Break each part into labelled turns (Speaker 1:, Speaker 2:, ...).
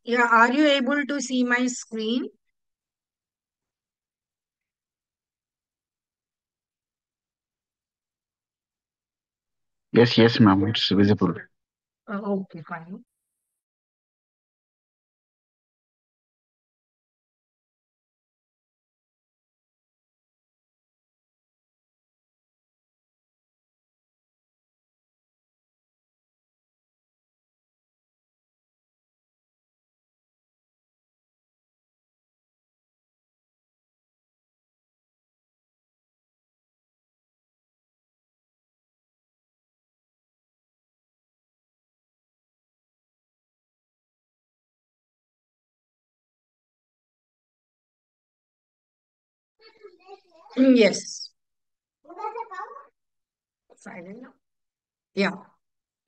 Speaker 1: Yeah, are you able to see my screen?
Speaker 2: Yes, yes, ma'am. It's visible.
Speaker 1: Okay, fine. Yes. Silent now. Yeah.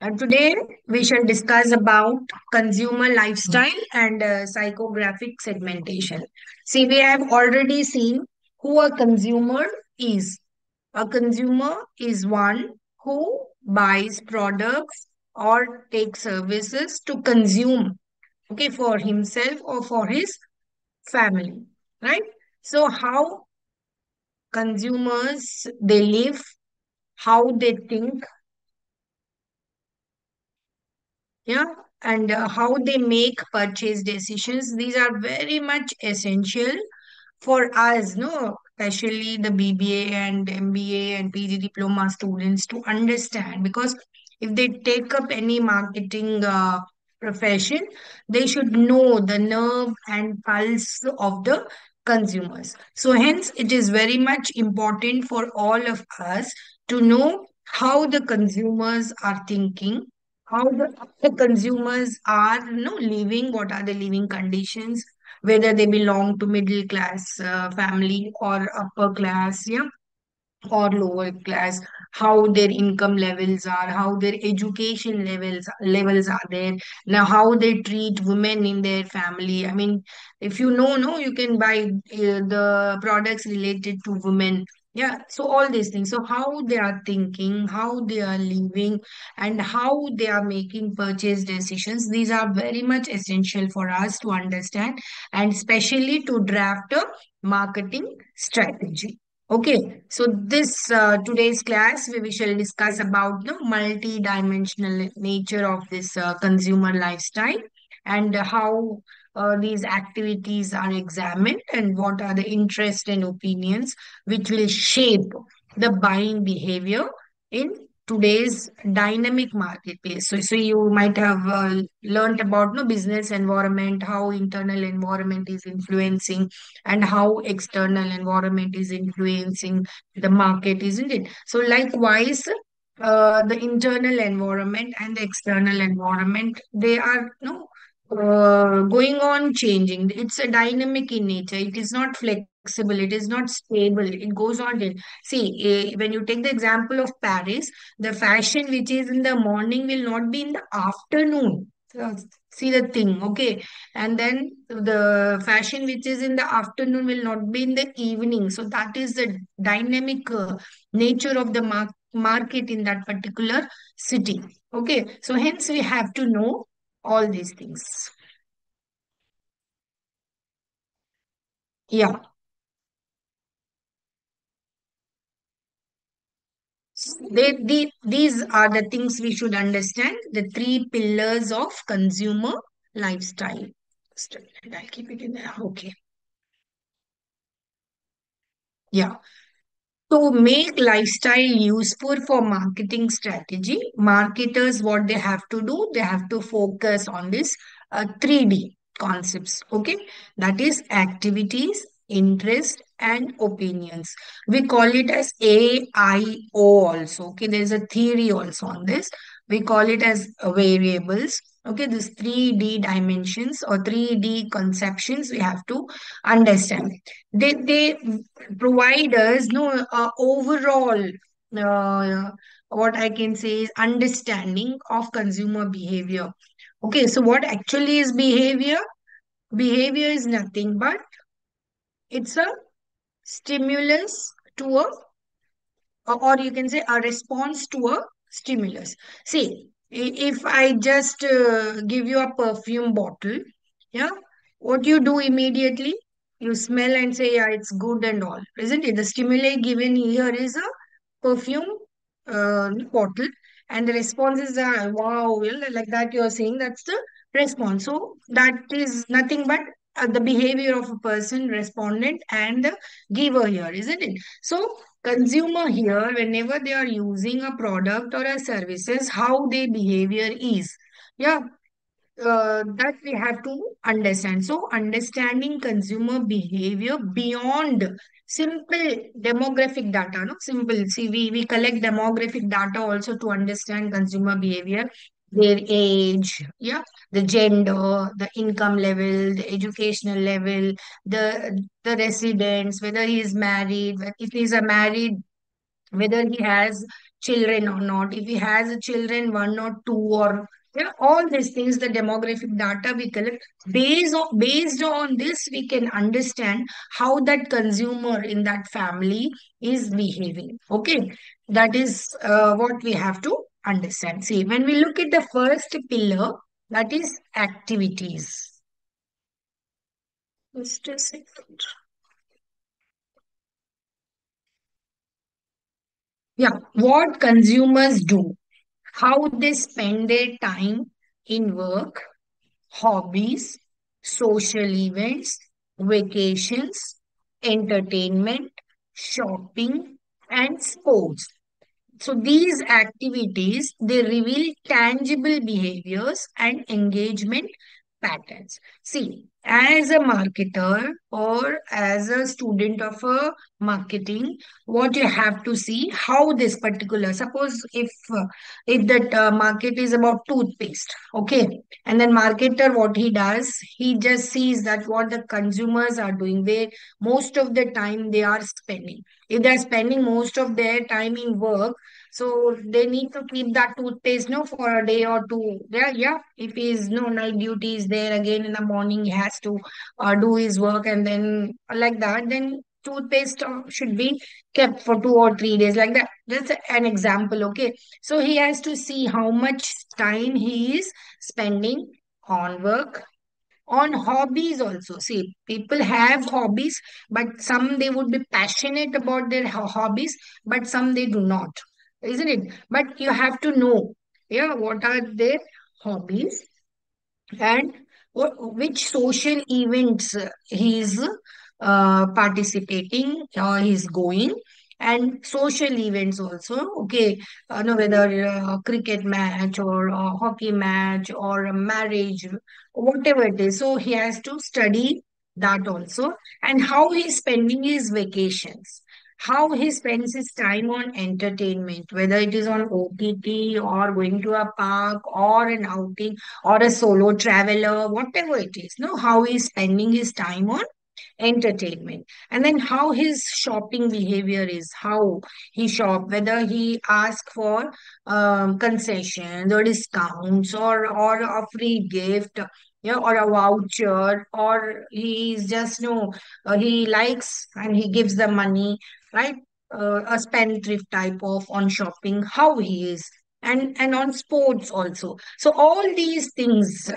Speaker 1: And today we shall discuss about consumer lifestyle and psychographic segmentation. See, we have already seen who a consumer is. A consumer is one who buys products or takes services to consume, okay, for himself or for his family, right? So, how consumers they live, how they think, yeah, and how they make purchase decisions. These are very much essential for us, no, especially the BBA and MBA and PG diploma students to understand, because if they take up any marketing profession, they should know the nerve and pulse of the consumers. So hence it is very much important for all of us to know how the consumers are thinking, how the consumers are, living, what are the living conditions, whether they belong to middle class family or upper class, yeah, or lower class, how their income levels are, how their education levels are there, now how they treat women in their family. I mean, if you know, no, you can buy the products related to women. Yeah, so all these things, so how they are thinking, how they are living, and how they are making purchase decisions, these are very much essential for us to understand, and especially to draft a marketing strategy. Okay, so this today's class we shall discuss about the multi-dimensional nature of this consumer lifestyle, and how these activities are examined, and what are the interests and opinions which will shape the buying behavior in today's dynamic marketplace. So you might have learned about no business environment, how internal environment is influencing, and how external environment is influencing the market, isn't it? So likewise, the internal environment and the external environment, they are going on changing. It's a dynamic in nature. It is not flexible. It is not stable. It goes on. See, when you take the example of Paris, the fashion which is in the morning will not be in the afternoon. See the thing, okay? And then the fashion which is in the afternoon will not be in the evening. So that is the dynamic nature of the market in that particular city. Okay, so hence we have to know all these things. Yeah, these are the things we should understand. The three pillars of consumer lifestyle. I'll keep it in there. Okay. Yeah. To make lifestyle useful for marketing strategy, marketers, what they have to do, they have to focus on this 3D concepts. Okay, that is activities, interest, and opinions. We call it as AIO also. Okay, there's a theory also on this. We call it as variables. Okay, this 3D dimensions or 3D conceptions we have to understand. They provide us no overall what I can say is understanding of consumer behavior. Okay, so what actually is behavior? Behavior is nothing but it's a stimulus to a, or you can say a response to a stimulus. See, if I just give you a perfume bottle, Yeah. What you do immediately, you smell and say, yeah, it's good and all, isn't it? The stimuli given here is a perfume bottle, and the response is, wow, well, like that you're saying, that's the response. So that is nothing but the behavior of a person, respondent, and the giver here, isn't it? So consumer here, whenever they are using a product or a services, how their behavior is. Yeah, that we have to understand. So, understanding consumer behavior beyond simple demographic data, no simple. See, we collect demographic data also to understand consumer behavior, their age, yeah, the gender, the income level, the educational level, the residence, whether he is married, if he is a married, whether he has children or not, if he has a children, one or two, or yeah, all these things, the demographic data we collect, based on this, we can understand how that consumer in that family is behaving. Okay, that is what we have to understand. See, when we look at the first pillar, that is activities. Just a second. Yeah, what consumers do, how they spend their time in work, hobbies, social events, vacations, entertainment, shopping, and sports. So these activities, they reveal tangible behaviors and engagement patterns. See, as a marketer or as a student of a marketing, what you have to see how this particular, suppose if that market is about toothpaste, okay, and then marketer, what he does, he just sees that what the consumers are doing, where most of the time they are spending. If they're spending most of their time in work, so they need to keep that toothpaste no for a day or two. Yeah, yeah. If his no night duty is there, again in the morning he has to do his work, and then like that, then toothpaste should be kept for 2 or 3 days, like that. That's an example. Okay, so he has to see how much time he is spending on work, on hobbies also. See, people have hobbies, but some they would be passionate about their hobbies, but some they do not, isn't it? But you have to know, yeah, what are their hobbies, and which social events he's participating or he's going, and social events also. Okay, no, whether a cricket match or a hockey match or a marriage, whatever it is, so he has to study that also. And how he's spending his vacations, how he spends his time on entertainment, whether it is on OTT or going to a park or an outing or a solo traveler, whatever it is, no, how he's spending his time on entertainment. And then how his shopping behavior is, how he shop, whether he ask for concessions or discounts, or a free gift, yeah, or a voucher, or he's just no, he likes and he gives the money, right? A spendthrift type of on shopping, how he is, and on sports also. So all these things,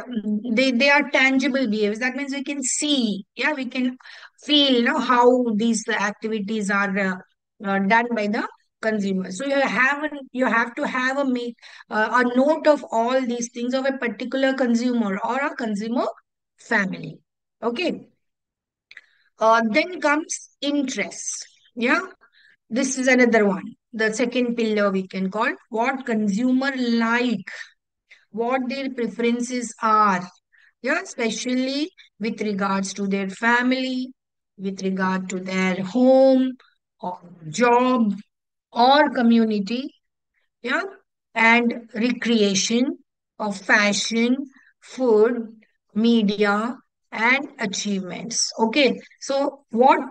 Speaker 1: they are tangible behaviors. That means we can see, yeah, we can feel, how these activities are done by the consumer. So you have to have a note of all these things of a particular consumer or a consumer family. Okay. Then comes interest. Yeah, this is another one. The second pillar we can call what consumer like, what their preferences are. Yeah, especially with regards to their family, with regard to their home or job or community, yeah, and recreation of fashion, food, media, and achievements. Okay, so what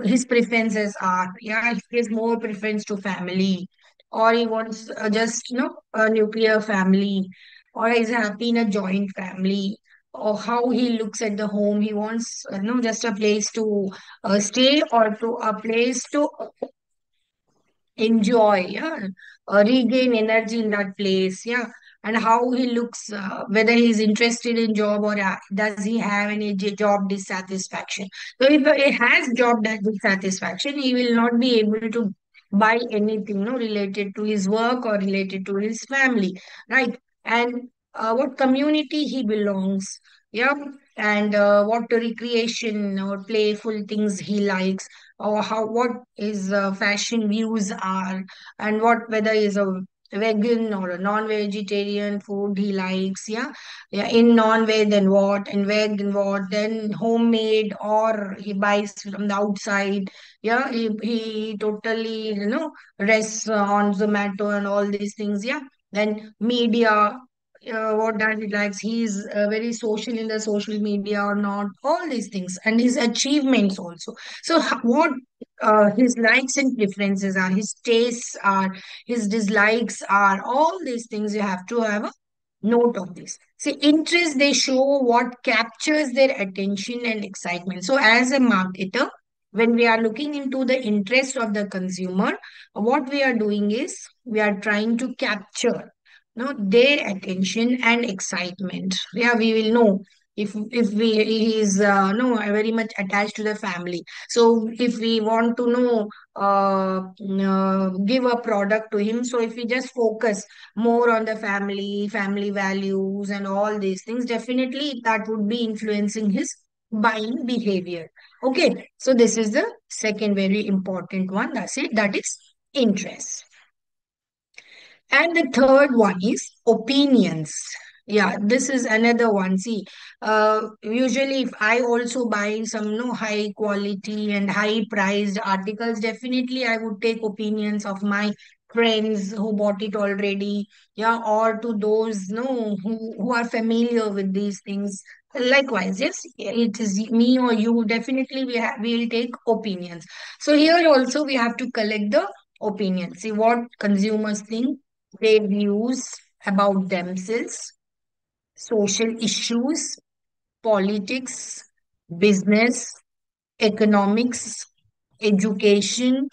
Speaker 1: his preferences are? Yeah, he gives more preference to family, or he wants just a nuclear family, or he's happy in a joint family. Or how he looks at the home, he wants just a place to stay, or to a place to enjoy, yeah, regain energy in that place, yeah. and how he looks, whether he's interested in job, or does he have any job dissatisfaction. So if he has job dissatisfaction, he will not be able to buy anything, no, related to his work or related to his family, right? And what community he belongs, yeah, and what recreation or playful things he likes, or how what his fashion views are, and what whether is a vegan or a non-vegetarian food he likes, yeah. Yeah, in non-veg then what, and veg then what, then homemade or he buys from the outside. Yeah, he totally, rests on Zomato and all these things, yeah. Then media, what that he likes, he's very social in the social media or not, all these things, and his achievements also. So what his likes and preferences are, his tastes are, his dislikes are, all these things you have to have a note of this. See, interest, they show what captures their attention and excitement. So as a marketer, when we are looking into the interest of the consumer, what we are doing is we are trying to capture, their attention and excitement. Yeah, we will know if he is no very much attached to the family. So if we want to know, give a product to him, so if we just focus more on the family values and all these things, definitely that would be influencing his buying behavior. Okay, so this is the second very important one. That's it. That is interest. And the third one is opinions. Yeah, this is another one. See, usually if I also buy some no high quality and high priced articles, definitely I would take opinions of my friends who bought it already. Yeah, or to those no who are familiar with these things. Likewise, yes, it is me or you. Definitely, we will take opinions. So here also we have to collect the opinions. See what consumers think, their views about themselves, social issues, politics, business, economics, education,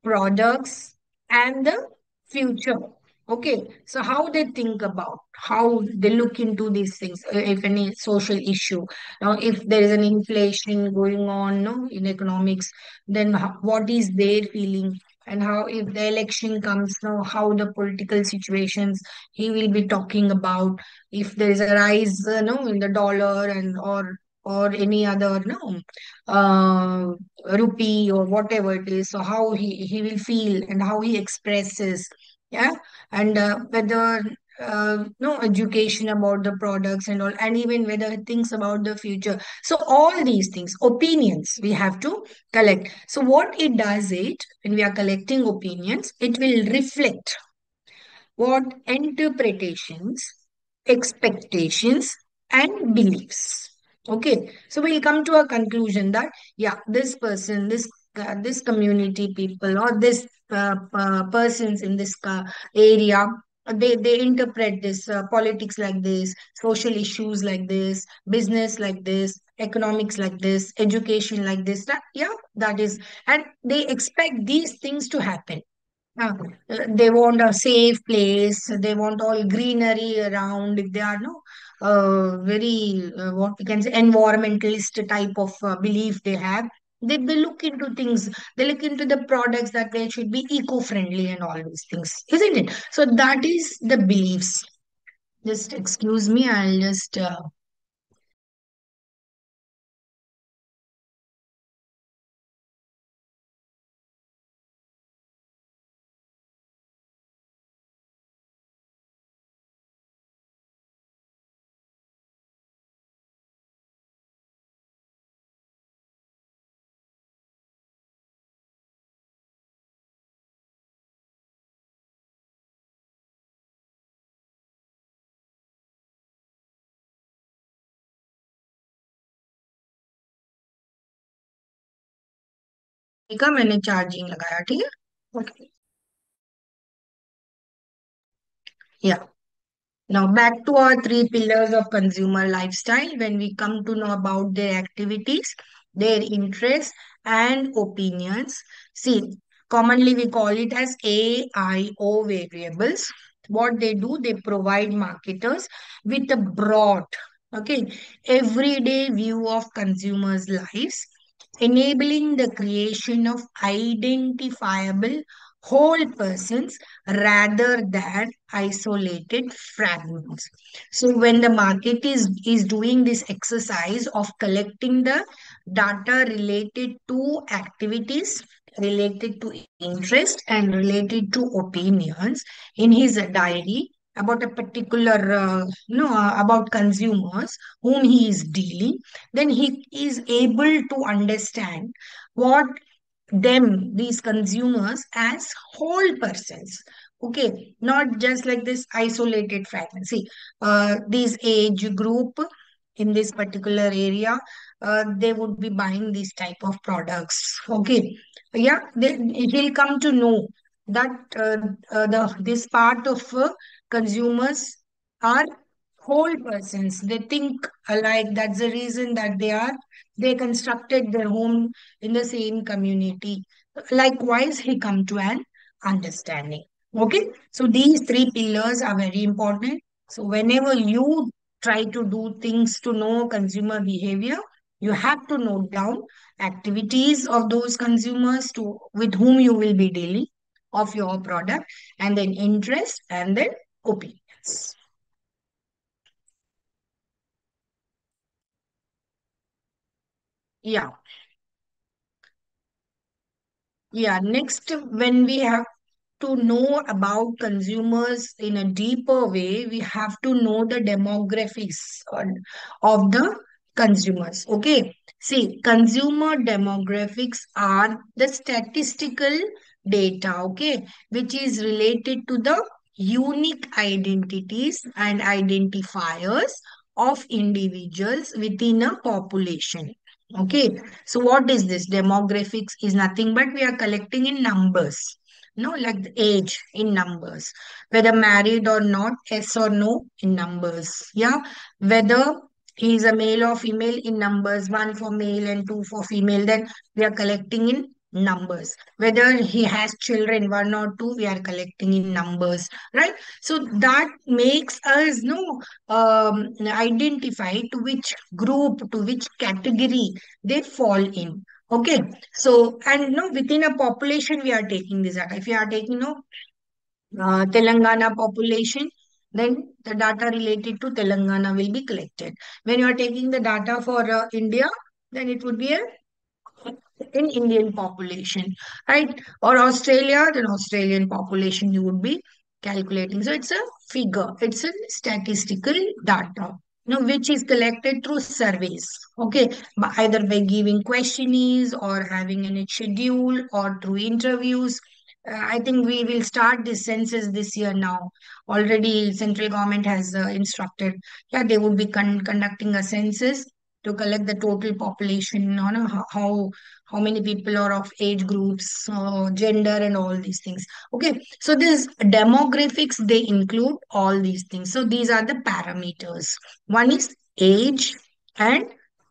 Speaker 1: products, and the future. Okay, so how they think about, how they look into these things, if any social issue, now if there is an inflation going on, no, in economics, then what is their feeling, and how if the election comes now, how the political situations he will be talking about, if there is a rise, no, in the dollar and or any other no uh, rupee or whatever it is, so how he will feel and how he expresses, yeah. And whether no education about the products and all, and even whether he thinks about the future. So all these things, opinions, we have to collect. So what it does, it when we are collecting opinions, it will reflect what interpretations, expectations, and beliefs. Okay, so we'll come to a conclusion that yeah, this person, this community people, or this persons in this area, they interpret this politics like this, social issues like this, business like this, economics like this, education like this. That yeah, that is, and they expect these things to happen. uh, they want a safe place. They want all greenery around. If they are no very what we can say environmentalist type of belief they have, they look into things. They look into the products that they should be eco-friendly and all these things, isn't it? So that is the beliefs. Just excuse me. I'll just का मैंने charging लगाया ठीक है okay या Now, back to our three pillars of consumer lifestyle when we come to know about their activities, their interests, and opinions. See, commonly we call it as AIO variables. What they do, they provide marketers with a broad, okay, everyday view of consumers' lives, enabling the creation of identifiable whole persons rather than isolated fragments. So when the market is doing this exercise of collecting the data related to activities, related to interest, and related to opinions in his diary about a particular no about consumers whom he is dealing, then he is able to understand what them, these consumers, as whole persons. Okay, not just like this isolated fragment. See, this age group in this particular area, they would be buying these type of products. Okay, yeah, he'll come to know that the this part of consumers are whole persons. They think alike. That's the reason that they constructed their home in the same community. Likewise, he come to an understanding. Okay, so these three pillars are very important. So whenever you try to do things to know consumer behavior, you have to note down activities of those consumers to with whom you will be dealing of your product, and then interest, and then opinions. Yeah. Yeah, next, when we have to know about consumers in a deeper way, we have to know the demographics of the consumers. Okay, see, consumer demographics are the statistical data, okay, which is related to the unique identities and identifiers of individuals within a population. Okay, so what is this? Demographics is nothing but we are collecting in numbers. No, like the age in numbers, whether married or not, yes or no in numbers. Yeah, whether he is a male or female in numbers, one for male and two for female, then we are collecting in numbers. Whether he has children, one or two, we are collecting in numbers, right? So that makes us know identify to which group, to which category they fall in. Okay, so and no within a population we are taking this data. If you are taking Telangana population, then the data related to Telangana will be collected. When you are taking the data for India, then it would be a in Indian population, right? Or Australia, then Australian population you would be calculating. So it's a figure, it's a statistical data, which is collected through surveys, okay, either by giving questionnaires or having a schedule or through interviews. I think we will start this census this year now. Already, central government has instructed, yeah, they would be conducting a census to collect the total population, how many people are of age groups, gender, and all these things. Okay, so this demographics, they include all these things. So these are the parameters. One is age and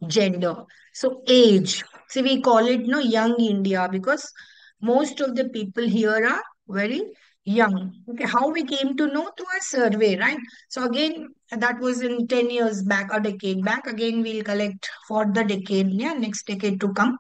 Speaker 1: gender. So age, see, we call it no young India because most of the people here are very young. Okay, how we came to know through a survey, right? So again, that was in 10 years back, a decade back. Again, we'll collect for the decade, yeah, next decade to come.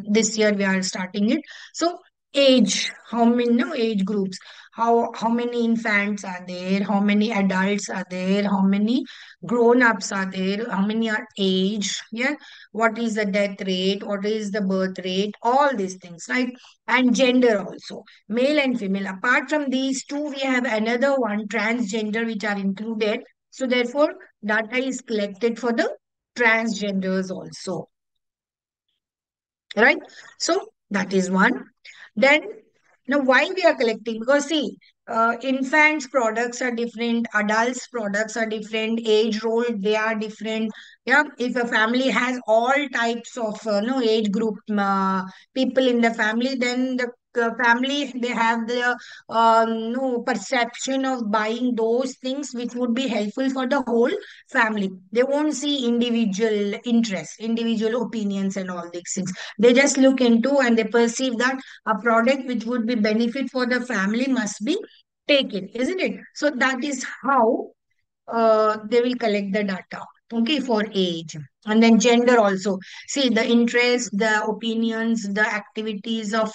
Speaker 1: This year we are starting it. So age, how many no, age groups? How many infants are there? How many adults are there? How many grown-ups are there? How many are aged? Yeah, what is the death rate? What is the birth rate? All these things, right? And gender also, male and female. Apart from these two, we have another one, transgender, which are included. So therefore, data is collected for the transgenders also, right? So that is one. Then now why we are collecting? Because see, infants products are different, adults products are different, age role they are different. Yeah, if a family has all types of no age group people in the family, then the family, they have the no perception of buying those things which would be helpful for the whole family. They won't see individual interests, individual opinions, and all these things. They just look into and they perceive that a product which would be benefit for the family must be take it, isn't it? So that is how they will collect the data, okay, for age. And then gender also. See, the interest, the opinions, the activities of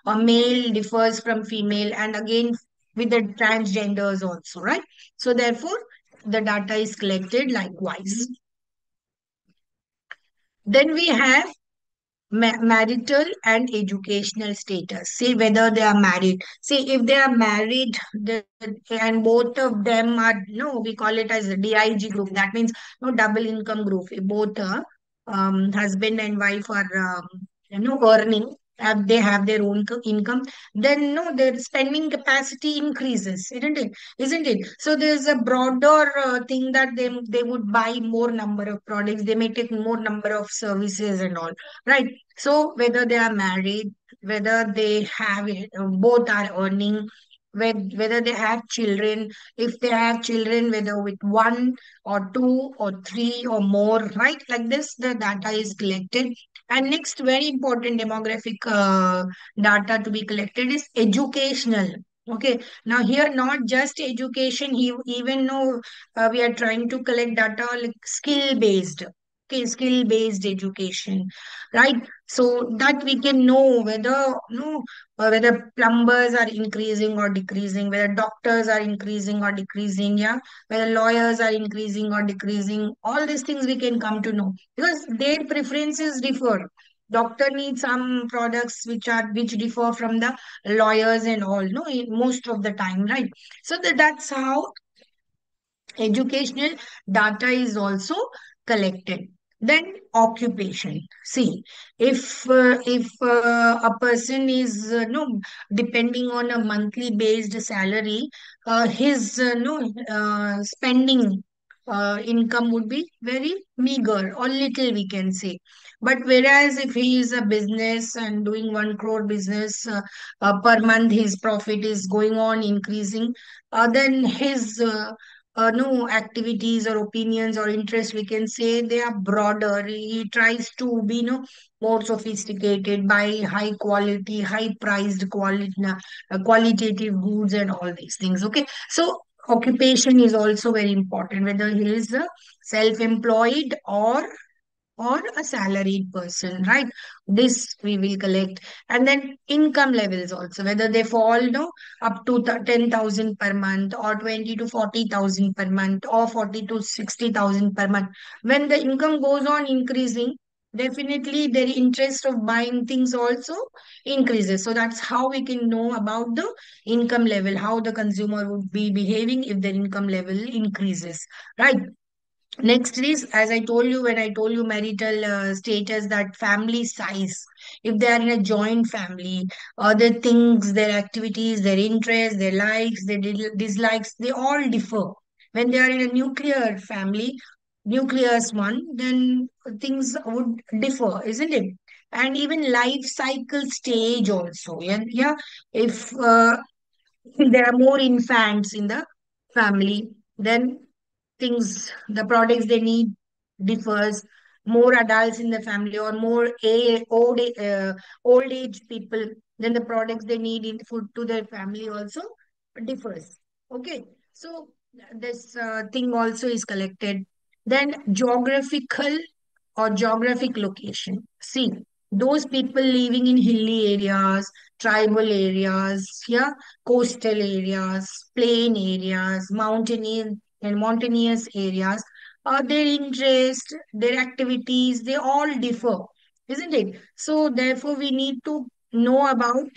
Speaker 1: a male differs from female, and again with the transgenders also, right? So therefore, the data is collected likewise. Then we have marital and educational status. See whether they are married. See if they are married, and both of them are, no, we call it as a dig group. That means no double income group. If both husband and wife are earning, they have their own income, then no, their spending capacity increases, isn't it? So there's a broader thing that they would buy more number of products, they may take more number of services and all, right? So whether they are married, whether they have it, both are earning, whether they have children, if they have children, whether with one or two or three or more, right? Like this, the data is collected. And next, very important demographic data to be collected is educational. Okay, now here not just education, even though we are trying to collect data like skill based. Okay, skill based education, right? So that we can know whether no whether plumbers are increasing or decreasing, whether doctors are increasing or decreasing, yeah, whether lawyers are increasing or decreasing. All these things we can come to know because their preferences differ. Doctor needs some products which differ from the lawyers and all, no, most of the time, right? So that's how educational data is also collected. Then occupation. See, if a person is no depending on a monthly based salary, his no spending income would be very meager or little, we can say. But whereas if he is a business and doing 1 crore business, per month his profit is going on increasing, then his no activities or opinions or interests, we can say, they are broader. He tries to be more sophisticated, buy high quality, high priced qualitative goods and all these things. Okay, so occupation is also very important, whether he is self-employed or a salaried person, right? This we will collect. And then income levels also, whether they fall no up to 10,000 per month, or 20 to 40,000 per month, or 40 to 60,000 per month. When the income goes on increasing, definitely their interest of buying things also increases. So that's how we can know about the income level, how the consumer would be behaving if their income level increases, right? Next is, as I told you, when I told you marital status, that family size. If they are in a joint family, their things, their activities, their interests, their likes, their dislikes, they all differ. When they are in a nuclear family, nucleus one, then things would differ, isn't it? And even life cycle stage also. Yeah, yeah. If there are more infants in the family, then things, the products they need differs. More adults in the family or more old age people, then the products they need in food to their family also differs. Okay, so this thing also is collected. Then geographical or geographic location. See, those people living in hilly areas, tribal areas, yeah, coastal areas, plain areas, mountainous areas, their interest, their activities, they all differ, isn't it? So therefore, we need to know about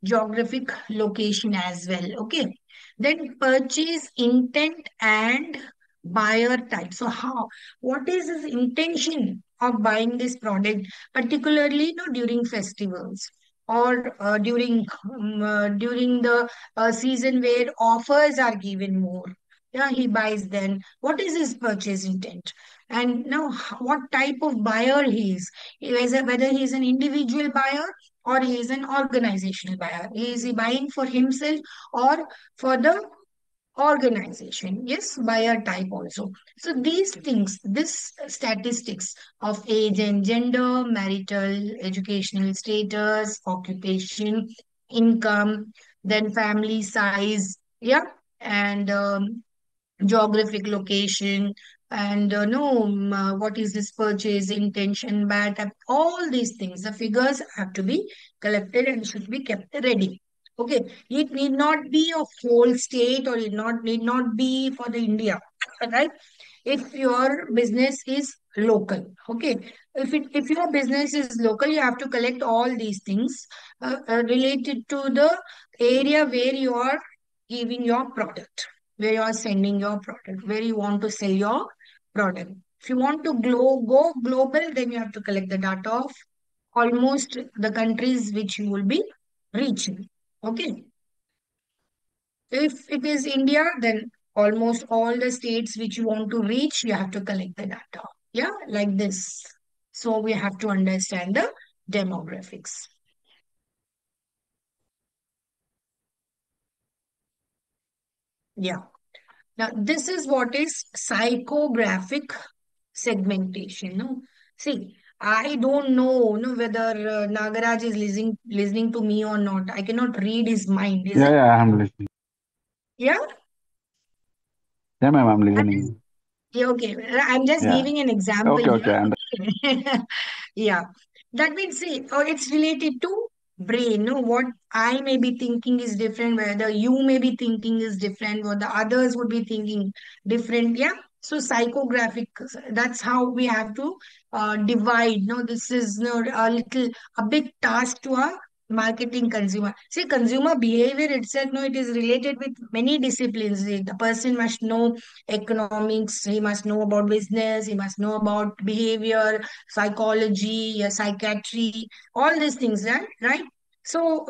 Speaker 1: geographic location as well. Okay. Then purchase intent and buyer type. So how, what is his intention of buying this product, particularly during festivals or during the season where offers are given more. Yeah, he buys then. What is his purchase intent? And now, what type of buyer he is? Whether he is an individual buyer or he is an organizational buyer. Is he buying for himself or for the organization? Yes, buyer type also. So these things, this statistics of age and gender, marital, educational status, occupation, income, then family size. Yeah, and geographic location, and no what is this purchase intention, bat, all these things, the figures have to be collected and should be kept ready. Okay, it need not be of whole state, or it not need not be for the India, right? If your business is local, okay, if your business is local, you have to collect all these things related to the area where you are giving your product, where you are sending your product, where you want to sell your product. If you want to go global, then you have to collect the data of almost the countries which you will be reaching. Okay. If it is India, then almost all the states which you want to reach, you have to collect the data. Yeah, like this. So we have to understand the demographics. Yeah. Now, this is what is psychographic segmentation. No, see, I don't know, no, whether Nagaraj is listening to me or not. I cannot read his mind. Is
Speaker 2: Yeah,
Speaker 1: it?
Speaker 2: yeah, I'm listening.
Speaker 1: Yeah.
Speaker 2: Yeah, ma'am, I'm
Speaker 1: I'm just,
Speaker 2: listening.
Speaker 1: yeah, okay. I'm just
Speaker 2: Yeah.
Speaker 1: giving an example
Speaker 2: Okay,
Speaker 1: here.
Speaker 2: okay. And
Speaker 1: Yeah. That means, see, it's related to brain. No, what I may be thinking is different, whether you may be thinking is different, what the others would be thinking different. Yeah. So psychographic, that's how we have to divide. No, this is no a big task to a marketing consumer. See, consumer behavior itself, no, it is related with many disciplines. The person must know economics, he must know about business, he must know about behavior, psychology, psychiatry, all these things, right? Right. So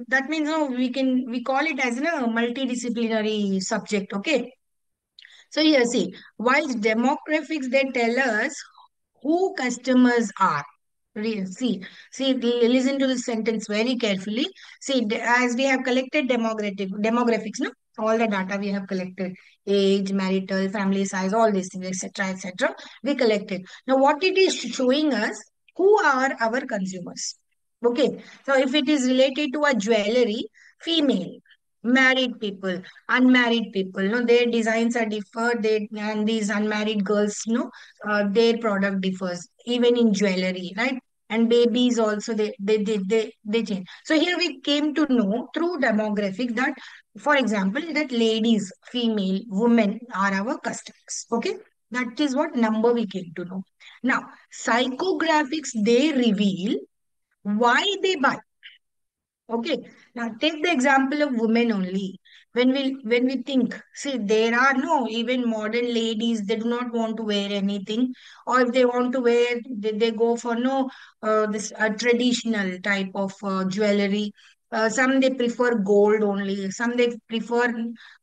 Speaker 1: that means, no, we call it as a multidisciplinary subject. Okay. So here, see, while demographics, they tell us who customers are. Listen to the sentence very carefully. See, as we have collected demographics, no, all the data we have collected, age, marital, family size, all these things, etc., etc. We collected. Now, what it is showing us, who are our consumers? Okay, so if it is related to a jewelry, female, married people, unmarried people, no, their designs are different. They and these unmarried girls, no, their product differs even in jewelry, right? And babies also, they change. So here we came to know through demographics that, for example, that ladies, female, women are our customers. Okay, that is what number we came to know. Now, psychographics, they reveal why they buy. Okay. Now take the example of women only. When we think, see, there are no even modern ladies, they do not want to wear anything, or if they want to wear, they go for no this traditional type of jewelry. Some they prefer gold only. Some they prefer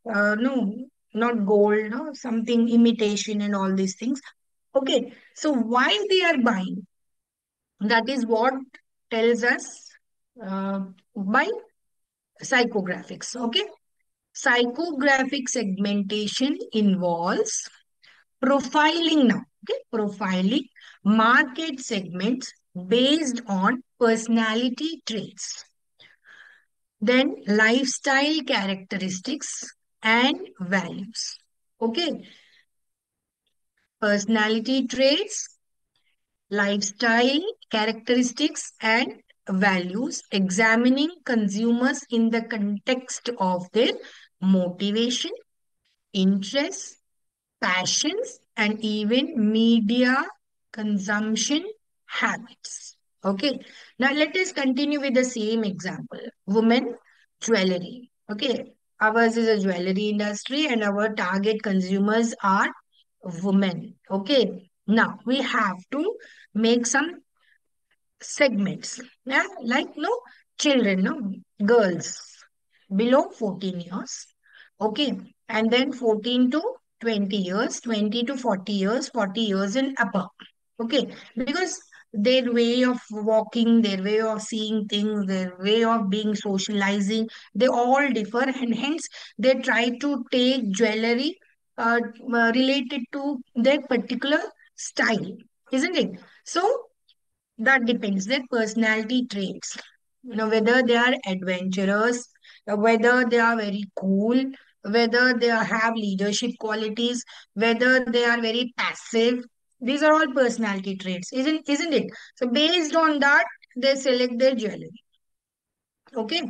Speaker 1: no, not gold, no, something imitation and all these things. Okay. So why they are buying? That is what tells us by psychographics. Okay. Psychographic segmentation involves profiling now. Okay. Profiling market segments based on personality traits, then lifestyle characteristics and values. Okay. Personality traits, lifestyle characteristics, and values, examining consumers in the context of their motivation, interests, passions, and even media consumption habits. Okay, now let us continue with the same example. Women jewelry. Okay, ours is a jewelry industry and our target consumers are women. Okay, now we have to make some segments. Yeah, like no children, no girls below 14 years. Okay, and then 14 to 20 years, 20 to 40 years, 40 years and above. Okay, because their way of walking, their way of seeing things, their way of being socializing, they all differ, and hence they try to take jewelry related to their particular style, isn't it? So that depends their personality traits. You know, whether they are adventurous, whether they are very cool, whether they have leadership qualities, whether they are very passive. These are all personality traits, isn't it? So based on that, they select their jewelry. Okay,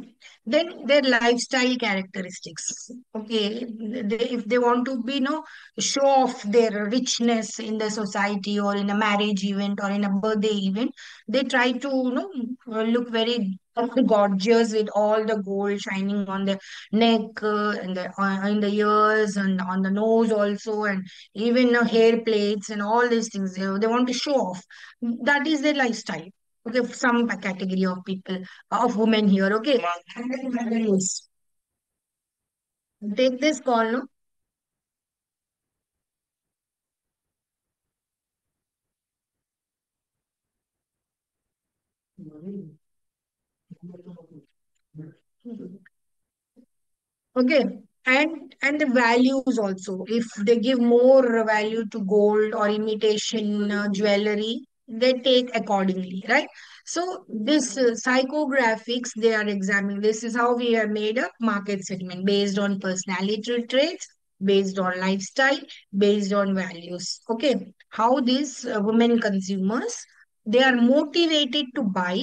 Speaker 1: then their lifestyle characteristics. Okay, if they want to be, show off their richness in the society or in a marriage event or in a birthday event, they try to, look very gorgeous with all the gold shining on the neck, and in the ears and on the nose also, and even hair plates and all these things. They want to show off. That is their lifestyle. Okay, some category of people, of women here. Okay, yes. Take this call, no? Okay, and the values also. If they give more value to gold or imitation jewelry, they take accordingly, right? So this psychographics they are examining. This is how we have made a market segment based on personality traits, based on lifestyle, based on values. Okay, how these women consumers, they are motivated to buy,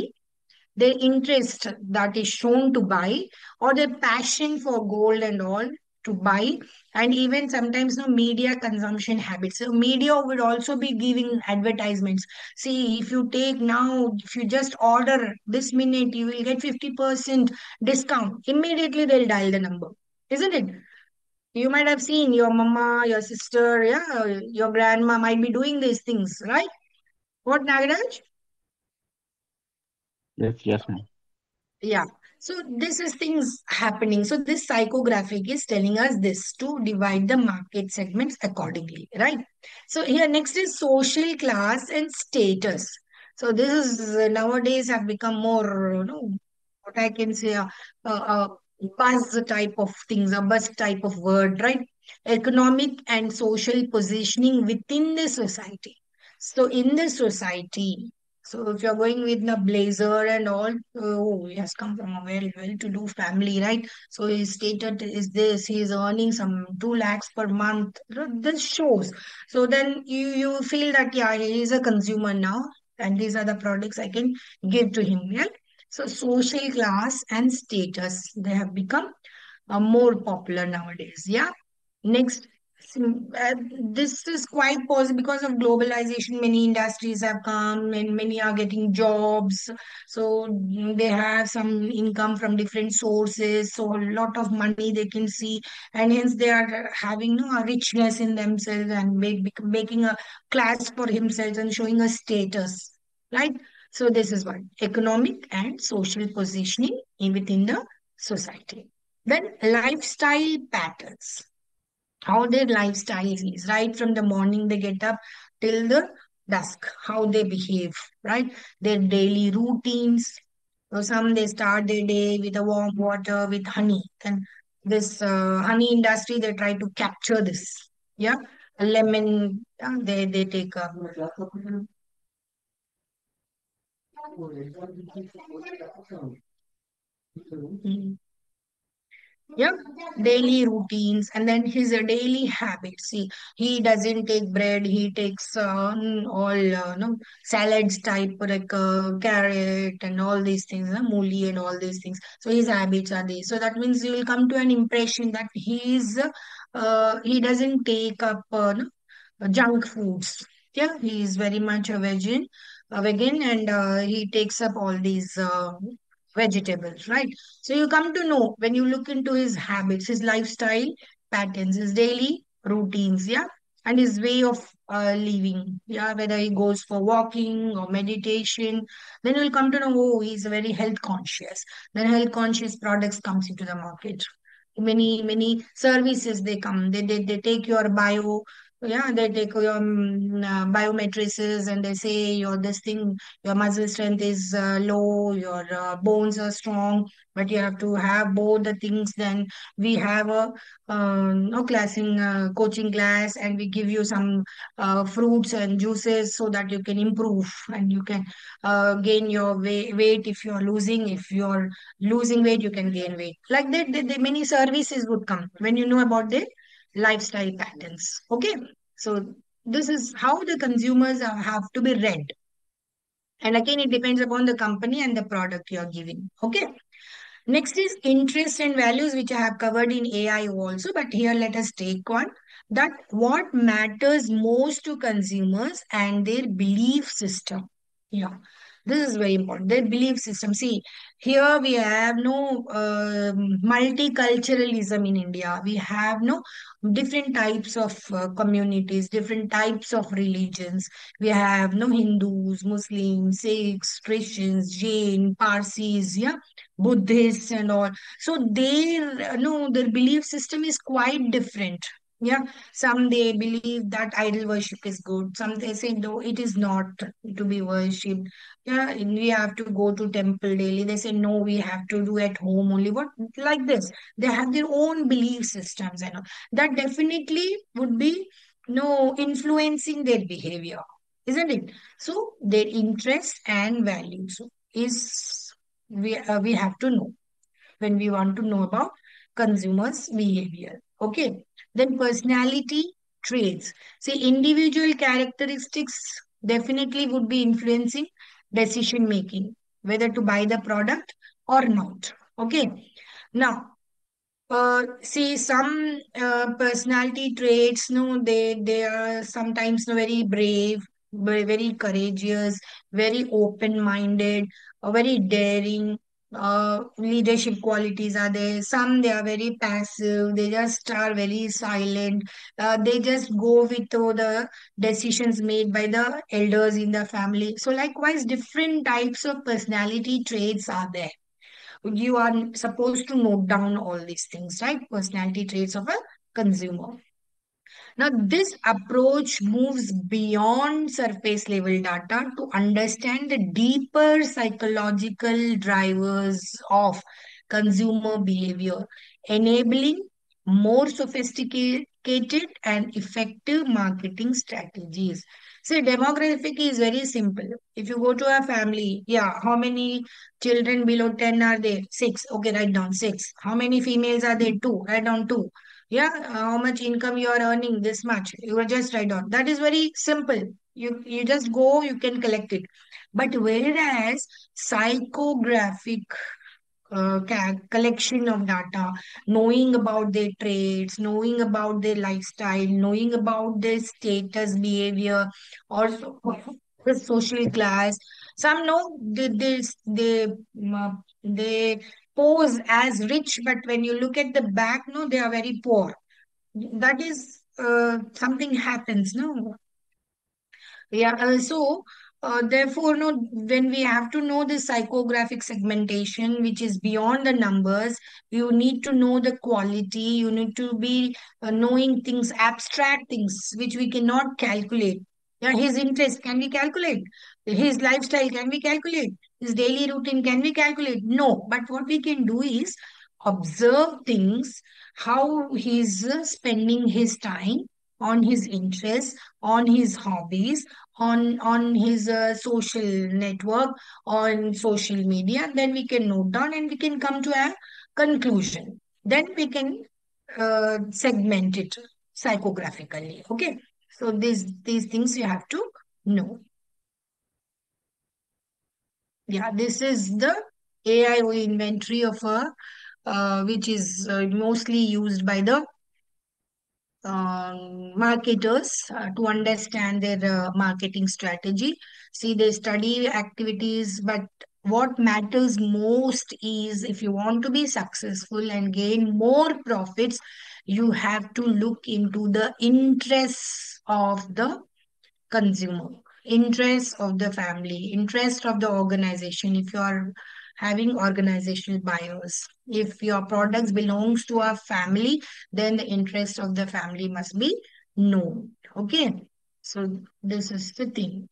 Speaker 1: their interest that is shown to buy, or their passion for gold and all to buy, and even sometimes no media consumption habits. So media would also be giving advertisements. See, if you take now, if you just order this minute, you will get 50% discount. Immediately they'll dial the number, isn't it? You might have seen your mama, your sister, yeah, your grandma might be doing these things, right? What, Nagaraj?
Speaker 2: Yes, yes, ma'am.
Speaker 1: Yeah. So this is things happening. So this psychographic is telling us this to divide the market segments accordingly, right? So here next is social class and status. So this is nowadays have become more, what I can say, a buzz type of things, a buzz type of word, right? Economic and social positioning within the society. So in the society, so if you're going with the blazer and all, oh, he has come from a very well-to-do family, right? So his status is this, he is earning some 2 lakhs per month. This shows. So then you feel that, yeah, he is a consumer now, and these are the products I can give to him, yeah? So social class and status, they have become more popular nowadays. Yeah. Next, this is quite possible because of globalization. Many industries have come and many are getting jobs. So they have some income from different sources. So a lot of money they can see, and hence they are having a richness in themselves and making a class for himself and showing a status, right? So this is what economic and social positioning within the society. Then lifestyle patterns, how their lifestyle is, right from the morning they get up till the dusk, how they behave, right? Their daily routines. So some they start their day with a warm water with honey. Then this honey industry, they try to capture this. Yeah, a lemon, they take a yeah, daily routines, and then his daily habits. See, he doesn't take bread, he takes all no salads type like carrot and all these things, mooli and all these things. So his habits are these. So that means you will come to an impression that he doesn't take up no, junk foods. Yeah, he is very much a vegan, and he takes up all these vegetables, right? So you come to know when you look into his habits, his lifestyle patterns, his daily routines, yeah, and his way of living, yeah, whether he goes for walking or meditation, then you'll come to know, oh, he's very health conscious. Then health conscious products comes into the market. Many services they come, they take your bio. Yeah, they take your biometrics and they say your this thing, your muscle strength is low, your bones are strong, but you have to have both the things. Then we have a no classing coaching class, and we give you some fruits and juices so that you can improve and you can gain your weight. If you're losing, if you're losing weight, you can gain weight. Like that, many services would come when you know about the lifestyle patterns. Okay, so this is how the consumers have to be read. And again, it depends upon the company and the product you are giving. Okay. Next is interest and values, which I have covered in AI also. But here, let us take one, that what matters most to consumers and their belief system. Yeah, this is very important. Their belief system. See, here we have no multiculturalism in India. We have no different types of communities, different types of religions. We have no Hindus, Muslims, Sikhs, Christians, Jain, Parsis, yeah, Buddhists and all. So their no, their belief system is quite different. Yeah, some they believe that idol worship is good. Some they say no, it is not to be worshipped. Yeah, and we have to go to temple daily. They say no, we have to do at home only. What like this? They have their own belief systems and all. That definitely would be no influencing their behavior, isn't it? So their interest and values is we have to know when we want to know about consumers behavior. Okay, then personality traits. See, individual characteristics definitely would be influencing decision making, whether to buy the product or not. Okay, now see some personality traits. No, they are sometimes no, very brave, very courageous, very open-minded, very daring. Leadership qualities are there. Some they are very passive. They just are very silent. They just go with all the decisions made by the elders in the family. So likewise, different types of personality traits are there. You are supposed to note down all these things, right? Personality traits of a consumer. Now, this approach moves beyond surface level data to understand the deeper psychological drivers of consumer behavior, enabling more sophisticated and effective marketing strategies. See, demographic is very simple. If you go to a family, yeah, how many children below 10 are there? Six. Okay, write down six. How many females are there? Two. Write down two. Yeah, how much income you are earning, this much you will just write down. That is very simple. You just go, you can collect it. But whereas psychographic collection of data, knowing about their traits, knowing about their lifestyle, knowing about their status behavior, also the social class. Some know they pose as rich, but when you look at the back, no, they are very poor. That is something happens, no. Yeah, therefore, no, when we have to know the psychographic segmentation, which is beyond the numbers, you need to know the quality, you need to be knowing things, abstract things, which we cannot calculate. Yeah, his interest, can we calculate? His lifestyle, can we calculate? His daily routine, can we calculate? No, but what we can do is observe things, how he's spending his time on his interests, on his hobbies, on his social network, on social media. Then we can note down and we can come to a conclusion. Then we can segment it psychographically. Okay, so these things you have to know. Yeah, this is the AIO inventory of a which is mostly used by the marketers to understand their marketing strategy. See, they study activities, but what matters most is if you want to be successful and gain more profits, you have to look into the interests of the consumer, interest of the family, interest of the organization. If you are having organizational buyers, if your products belongs to a family, then the interest of the family must be known. Okay, so this is the thing.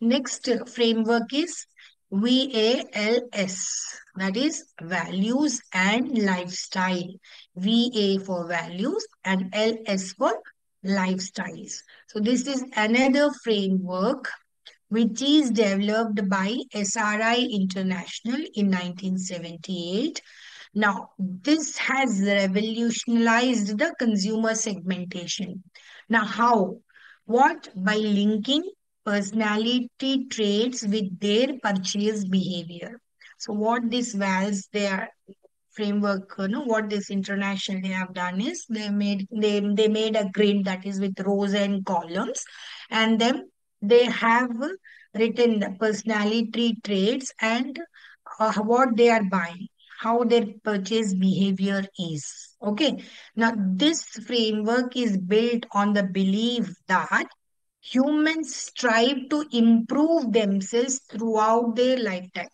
Speaker 1: Next framework is VALS, that is values and lifestyle. VA for values and LS for lifestyles. So this is another framework which is developed by SRI International in 1978. Now, this has revolutionized the consumer segmentation. Now, how? What? By linking personality traits with their purchase behavior. So, what this VALS they are framework, what this international they have done is they made a grid that is with rows and columns, and then they have written the personality traits and what they are buying, how their purchase behavior is. Okay, now this framework is built on the belief that humans strive to improve themselves throughout their lifetime.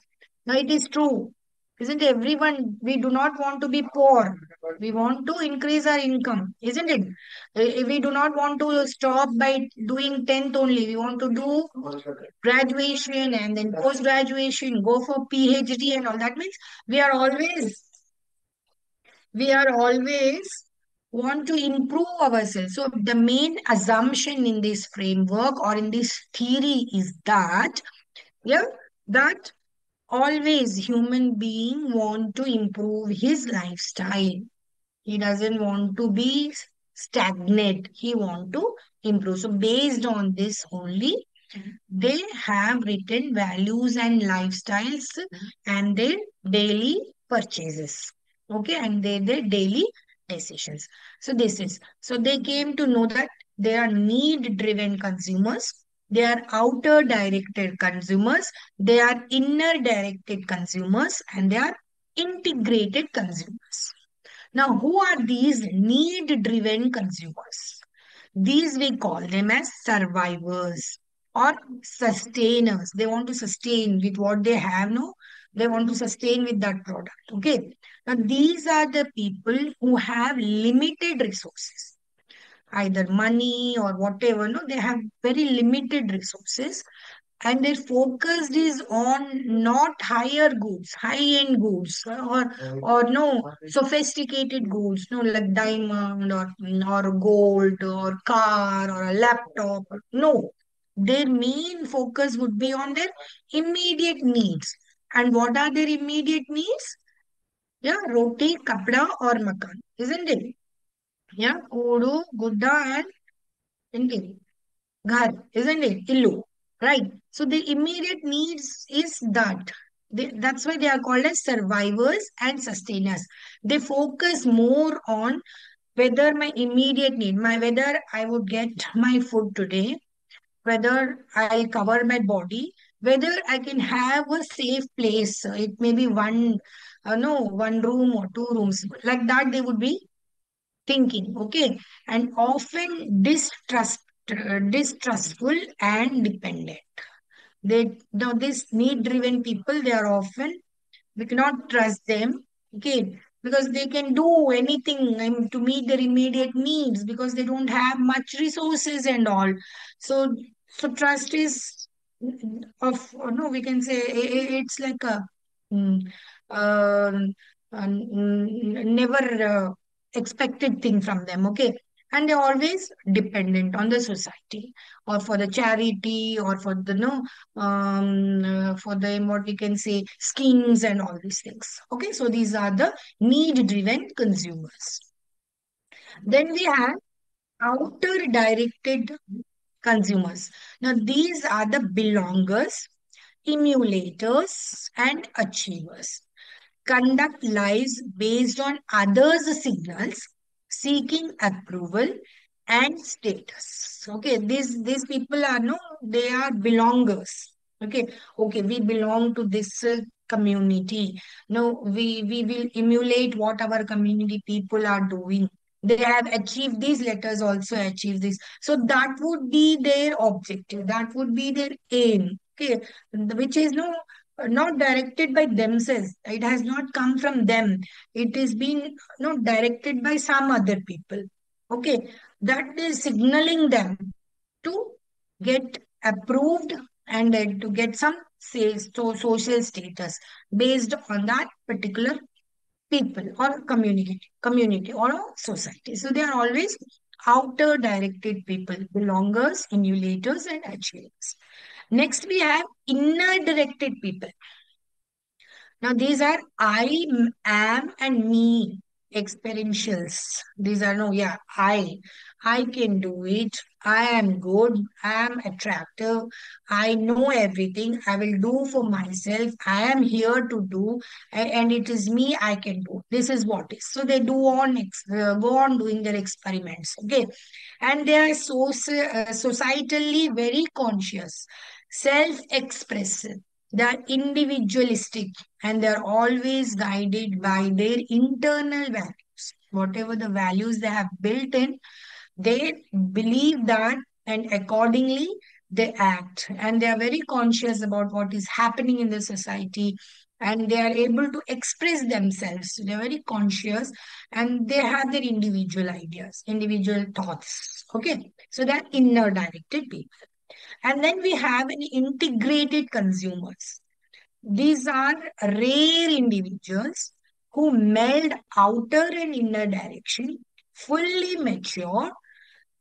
Speaker 1: Now, it is true. Isn't everyone? We do not want to be poor. We want to increase our income, isn't it? We do not want to stop by doing 10th only. We want to do graduation and then post graduation, go for PhD and all. That means we are always we are always want to improve ourselves. So the main assumption in this framework or in this theory is that, yeah, that always human being want to improve his lifestyle. He doesn't want to be stagnant. He want to improve. So based on this only, they have written values and lifestyles and their daily purchases. Okay, and their daily decisions. So this is so they came to know that they are need driven consumers, they are outer directed consumers, they are inner directed consumers, and they are integrated consumers. Now, who are these need driven consumers? These we call them as survivors or sustainers. They want to sustain with what they have, no? They want to sustain with that product. Okay. Now, these are the people who have limited resources, either money or whatever. No, they have very limited resources, and their focus is on not higher goods, high-end goods, or no sophisticated goods, no, like diamond or gold or car or a laptop. No, their main focus would be on their immediate needs. And what are their immediate needs? Yeah, roti, kapda, or makan, isn't it? Yeah, Udu, Gudda, and Inti. Ghar, isn't it? Illu. Right. So the immediate needs is that. That's why they are called as survivors and sustainers. They focus more on whether my immediate need, my whether I would get my food today, whether I'll cover my body, whether I can have a safe place. It may be one, no, one room or two rooms. Like that, they would be thinking. Okay, and often distrustful and dependent. They now these need driven people, they are often, we cannot trust them. Okay, because they can do anything, to meet their immediate needs, because they don't have much resources and all. So trust is of, no, we can say it's like a mm, um, never expected thing from them. Okay, and they're always dependent on the society or for the charity or for the, no, for the, what we can say, schemes and all these things. Okay, so these are the need driven consumers. Then we have outer directed consumers. Now these are the belongers, emulators, and achievers. Conduct lives based on others' signals, seeking approval and status. Okay, these people are, no, they are belongers. Okay, okay, we belong to this community. No, we will emulate what our community people are doing. They have achieved these, let us also achieve this. So that would be their objective. That would be their aim. Okay, which is, no, not directed by themselves. It has not come from them. It is being directed by some other people. Okay, that is signaling them to get approved and to get some say social status based on that particular people or community or a society. So they are always outer directed people, belongers, emulators, and achievers. Next, we have inner directed people. Now, these are am, and me experientials. These are no, yeah, I can do it. I am good. I am attractive. I know everything. I will do for myself. I am here to do, and it is me. I can do. This is what is. So they do on, go on doing their experiments. Okay, and they are societally very conscious, self-expressive. They are individualistic, and they're always guided by their internal values. Whatever the values they have built in, they believe that, and accordingly they act. And they are very conscious about what is happening in the society, and they are able to express themselves. They're very conscious, and they have their individual ideas, individual thoughts. Okay, so they're inner directed people. And then we have an integrated consumers. These are rare individuals who meld outer and inner direction, fully mature,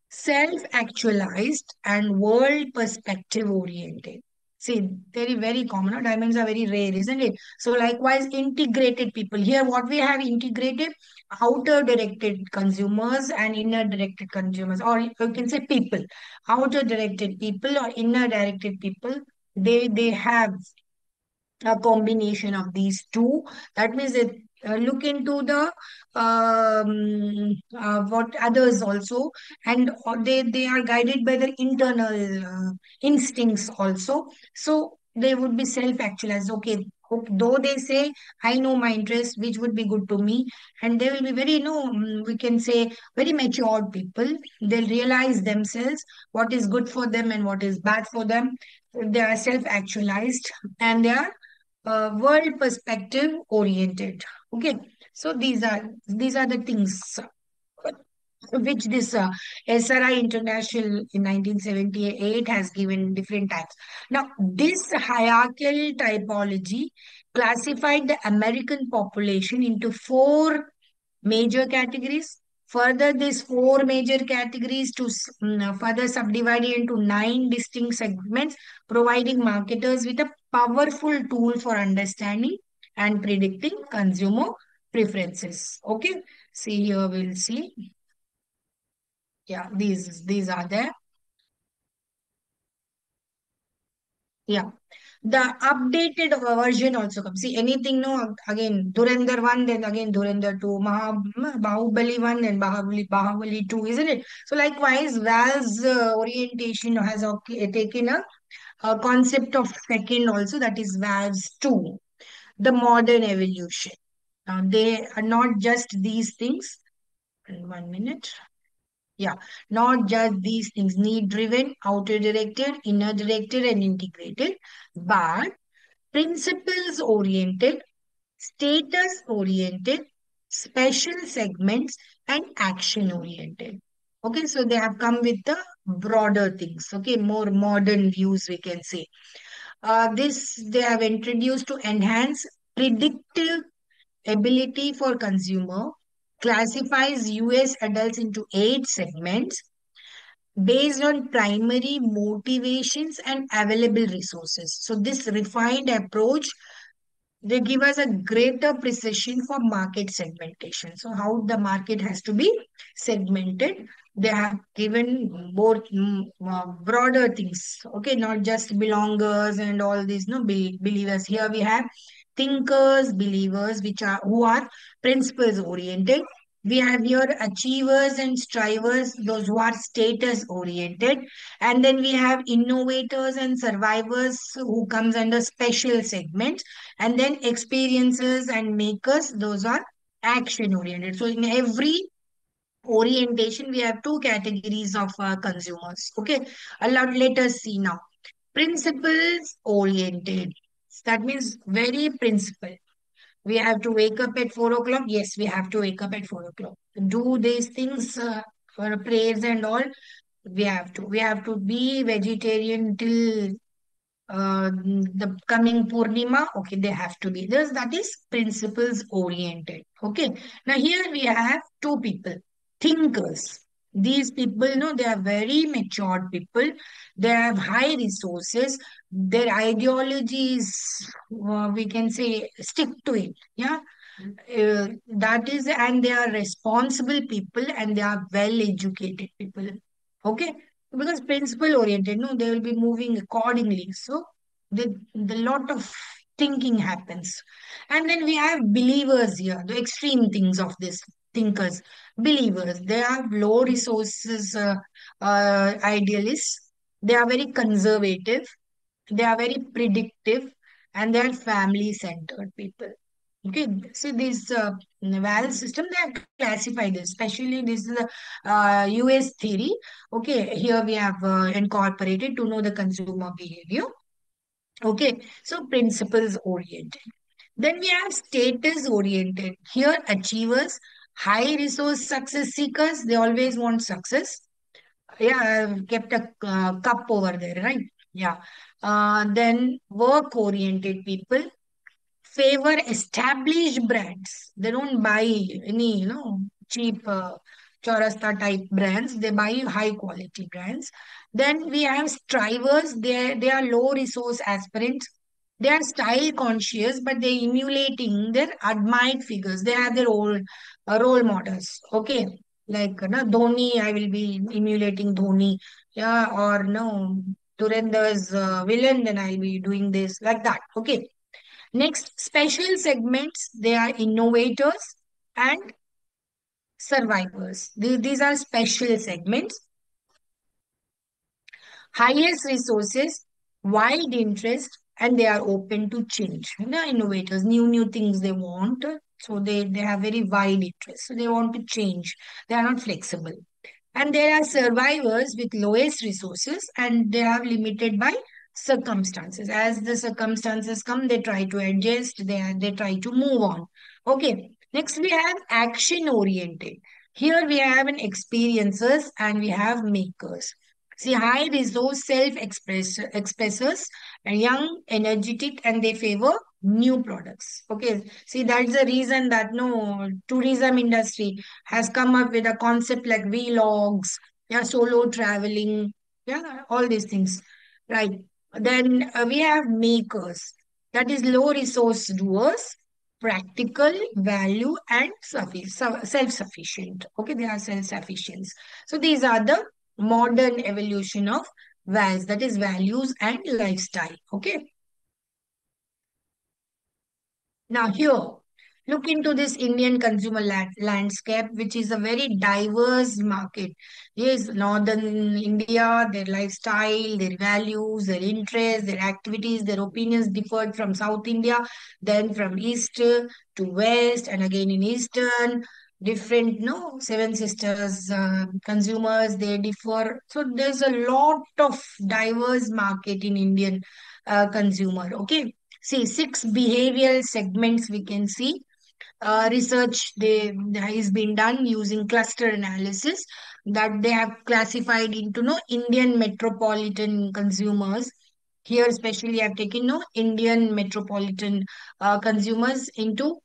Speaker 1: self actualized, and world perspective oriented. See, very, very common. No? Diamonds are very rare, isn't it? So, likewise, integrated people. Here, what we have integrated outer directed consumers and inner directed consumers, or you can say people, outer directed people or inner directed people. They have a combination of these two. That means that look into the what others also, and they are guided by their internal instincts also. So they would be self-actualized. Okay, though they say I know my interest, which would be good to me, and they will be very, we can say very matured people. They'll realize themselves what is good for them and what is bad for them. They are self-actualized, and they are world perspective oriented. Okay, so these are the things which this SRI International in 1978 has given different types. Now, this hierarchical typology classified the American population into four major categories. Further, these four major categories further subdivided into nine distinct segments, providing marketers with a powerful tool for understanding and predicting consumer preferences. Okay, see here we'll see. Yeah, these are there. Yeah. The updated version also comes. See, anything, no, again, Dhurandhar 1, then again Dhurandhar 2, Bahubali 1, then Bahubali 2, isn't it? So, likewise, Val's orientation has taken a concept of second also, that is Val's 2, the modern evolution. Now, they are not just these things. 1 minute. Yeah, not just these things, need driven, outer directed, inner directed, and integrated, but principles oriented, status oriented, special segments, and action oriented. Okay, so they have come with the broader things, okay, more modern views, we can say. This they have introduced to enhance predictive ability for consumer, classifies US adults into 8 segments based on primary motivations and available resources. So this refined approach, they give us a greater precision for market segmentation. So how the market has to be segmented, they have given more broader things. Okay, not just belongers and all these no believers. Here we have thinkers, believers, which are who are principles oriented. We have here achievers and strivers, those who are status oriented. And then we have innovators and survivors who comes under special segments, and then experiences and makers, those are action oriented. So in every orientation we have two categories of consumers. Okay, let us see now. Principles oriented, That means very principle. We have to wake up at 4 o'clock. Yes, we have to wake up at 4 o'clock. Do these things for prayers and all. We have to. We have to be vegetarian till the coming Purnima. Okay, they have to be. This that is principles oriented. Okay. Now here we have two people, thinkers. These people, they are very matured people. They have high resources. Their ideology is, we can say, stick to it. Yeah, that is, and they are responsible people and they are well educated people. Okay, because principle oriented, no, they will be moving accordingly. So the lot of thinking happens. And then we have believers here, the extreme things of this thinkers. Believers, they have low resources, idealists. They are very conservative, they are very predictive, and they are family centered people. Okay, so this valve system, they have classified this, especially this is the US theory. Okay, here we have incorporated to know the consumer behavior. Okay, so principles oriented. Then we have status oriented. Here, achievers, high resource success seekers, they always want success. Yeah, I've kept a cup over there, right? Yeah. Then work oriented people favor established brands. They don't buy any, cheap Chaurasta type brands. They buy high quality brands. Then we have strivers. They are low resource aspirants. They are style conscious, but they emulating their admired figures. They have their own role models. Okay, like no Dhoni, I will be emulating Dhoni. Yeah, or no Durendra's villain, then I'll be doing this like that. Okay. Next, special segments, they are innovators and survivors. These are special segments, highest resources, wide interest, and they are open to change. They are innovators, new things they want. So they have very wide interest. So they want to change. They are not flexible. And there are survivors with lowest resources and they are limited by circumstances. As the circumstances come, they try to adjust, they try to move on. Okay. Next, we have action oriented. Here we have an experiencers and we have makers. See, high resource expressors and young, energetic, and they favor new products. Okay. See, that's the reason that no tourism industry has come up with a concept like vlogs, yeah, solo traveling, yeah, all these things, right? Then we have makers, that is low resource doers, practical, value, and self-sufficient. Okay, they are self-sufficient. So these are the modern evolution of values, that is values and lifestyle. Okay. Now, here, look into this Indian consumer landscape, which is a very diverse market. Yes, Northern India, their lifestyle, their values, their interests, their activities, their opinions differed from South India, then from East to West, and again in Eastern. Different, no, Seven Sisters consumers, they differ. So there's a lot of diverse market in Indian consumer. Okay. See, six behavioral segments we can see. Research they has been done using cluster analysis that they have classified into no Indian metropolitan consumers. Here, especially, I've taken no Indian metropolitan consumers into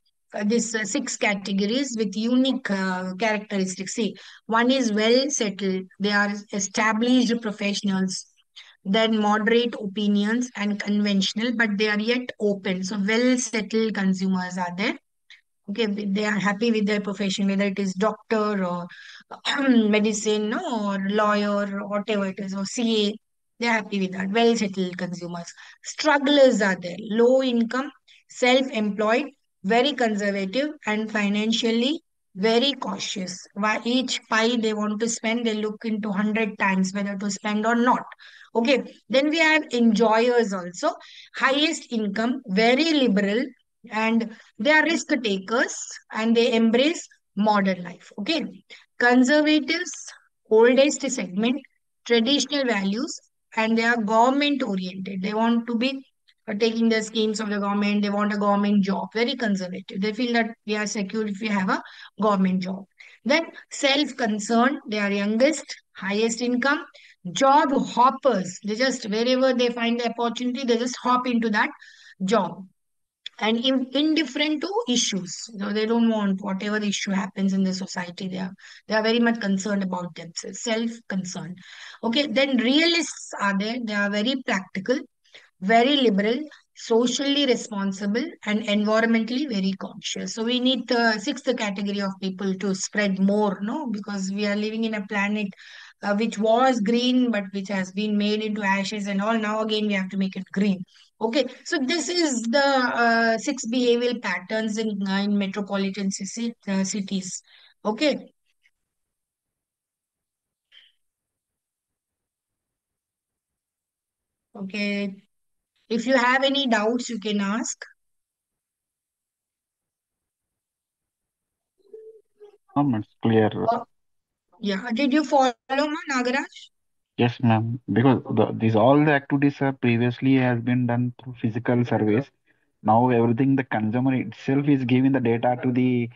Speaker 1: this six categories with unique characteristics. See, one is well settled; they are established professionals, then moderate opinions and conventional, but they are yet open. So well settled consumers are there. Okay, they are happy with their profession, whether it is doctor or medicine, no, or lawyer or whatever it is, or CA. They're happy with that. Well settled consumers. Strugglers are there. Low income, self employed, very conservative, and financially very cautious. Why each pie they want to spend, they look into 100 times whether to spend or not. Okay, then we have enjoyers also. Highest income, very liberal, and they are risk takers and they embrace modern life. Okay. Conservatives, oldest segment, traditional values, and they are government oriented. They want to be taking the schemes of the government. They want a government job, very conservative. They feel that we are secure if we have a government job. Then self-concerned, they are youngest, highest income, job hoppers. They just wherever they find the opportunity, they just hop into that job, and indifferent to issues. They don't want whatever the issue happens in the society. They are very much concerned about themselves, self-concerned. Okay, then realists are there. They are very practical, very liberal, socially responsible, and environmentally very conscious. So we need the sixth category of people to spread more, no, because we are living in a planet which was green but which has been made into ashes and all. Now again we have to make it green. Okay, so this is the six behavioral patterns in metropolitan cities. Okay, okay. If you have any doubts, you can ask.
Speaker 2: Ma'am, it's clear.
Speaker 1: Yeah, did you follow, ma, Nagaraj?
Speaker 2: Yes, ma'am. Because these all the activities are previously has been done through physical surveys. Now everything the consumer itself is giving the data to the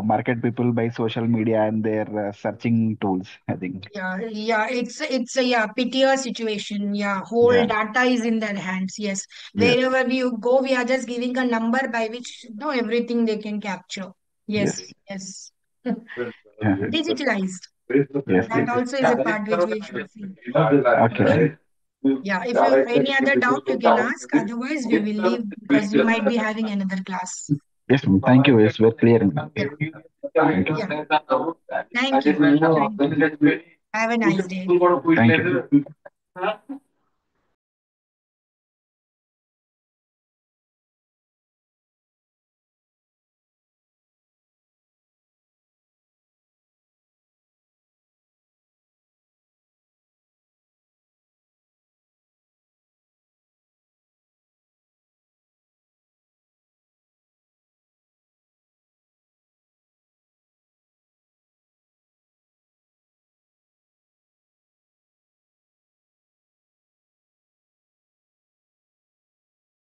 Speaker 2: market people by social media and their searching tools, I think.
Speaker 1: Yeah, yeah, it's a yeah pitier situation. Yeah, whole
Speaker 2: Yeah.
Speaker 1: data is in their hands. Yes,
Speaker 2: Yes.
Speaker 1: wherever we go, we are just giving a number by which no everything they can capture.
Speaker 2: Yes.
Speaker 1: Yes, yes,
Speaker 2: Yeah.
Speaker 1: digitalized.
Speaker 2: Yes.
Speaker 1: That also is a part which we should see. Okay.
Speaker 2: Okay.
Speaker 1: Yeah, if you any other doubt, you can ask. Otherwise, we will leave because you might be having another class.
Speaker 2: Yes, ma'am. Thank you. It's very clear, ma'am.
Speaker 1: Yeah,
Speaker 2: Thank
Speaker 1: yeah.
Speaker 2: you.
Speaker 1: Thank you. Thank you. Have a nice day.
Speaker 2: Thank you.